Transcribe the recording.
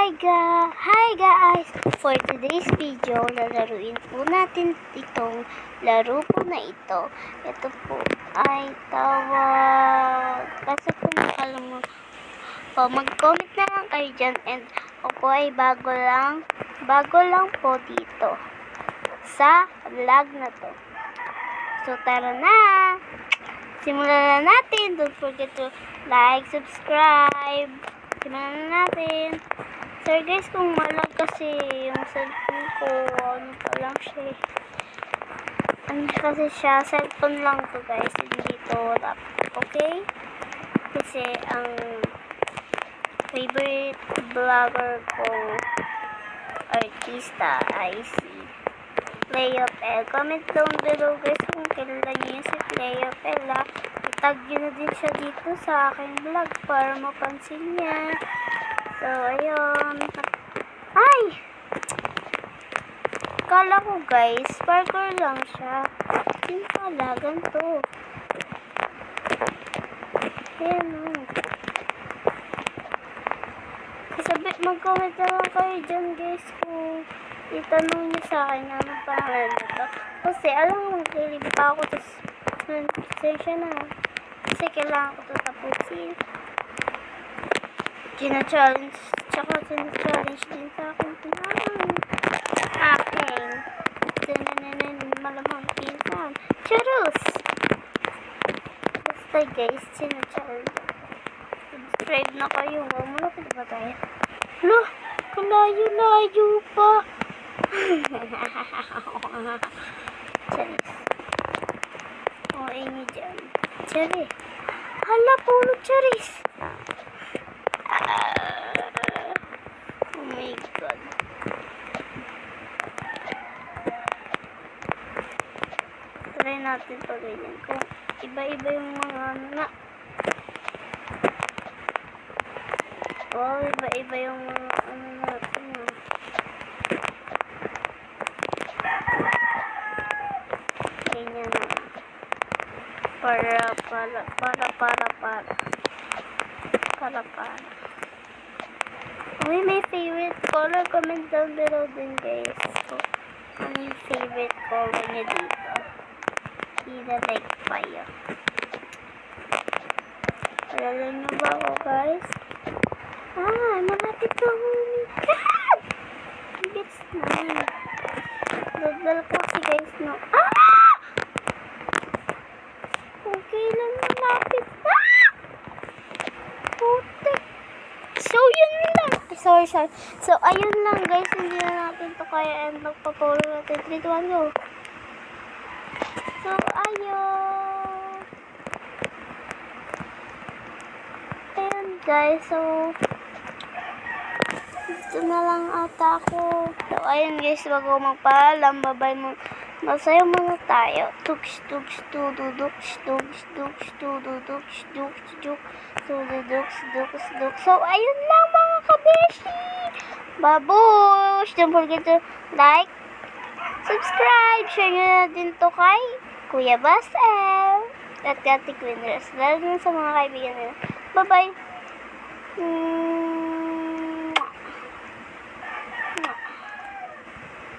Hi guys! For today's video, lalaruin po natin itong laro po na ito. Ito po ay tawag... Kasi po nakalaman po, mag-comment na lang kayo dyan, and ako ay bago lang po dito sa vlog na to. So tara na! Simulan na natin. Don't forget to like, subscribe. Simulan na natin. So guys, kung malag kasi yung cellphone ko, ano pa lang siya. Ano kasi siya, cellphone lang to guys, hindi to laptop, okay? Kasi ang favorite vlogger ko, artista, ay si Leo Pel. Comment down below guys kung kilala niyo si Leo Pel. Itag nyo na din siya dito sa aking vlog para mapansin niya. So, ayun. Ay! Kala ko guys, parkour lang siya. Hindi pala, ganito. Ayan o. Mag-comment na lang kayo dyan guys kung itanong niyo sa akin anong pangalan nito. Kasi alam mo, maglilib pa ako. Tapos, sensya na. Kasi kailangan ko ito tapusin. Gina-challenge. Tsaka gina-challenge din sa akin. Malamang pinsan. Charus! Basta guys, gina-challenge. Subscribe na kayo. Malapit ba tayo? Loh, kalayo-layo pa. Charis. O, ini dyan. Charis. Hala, puro charis. Oh my God. Try natin pa ganyan. Kung iba-iba yung mga ano na. Oh, iba-iba yung mga ano natin. Ganyan na. Para. Okay, may favorite color. Comment down below din guys. So, ano yung favorite color niya dito? Either like fire. Alala nyo ba ako guys? Malapit na humikat! Gets na. Dadal ko kasi guys, no? Okay lang, malapit na! Putik! So, yun lang. Sorry. So, ayun lang guys. Hindi na natin to kaya, and magpapolo natin. 3, 2, 1, go! So, ayun. Ayun guys, so gusto na lang ata ako. So, ayun guys, bago magpaalam, babay mo. Masayo muna tayo. Tuks, tududuks, duks. So, ayun lang mga kabeshi. Babush! Don't forget to like, subscribe, share nyo na din to kay Kuya Basel at Kati Quinders. Lalo sa mga kaibigan nila. Bye-bye!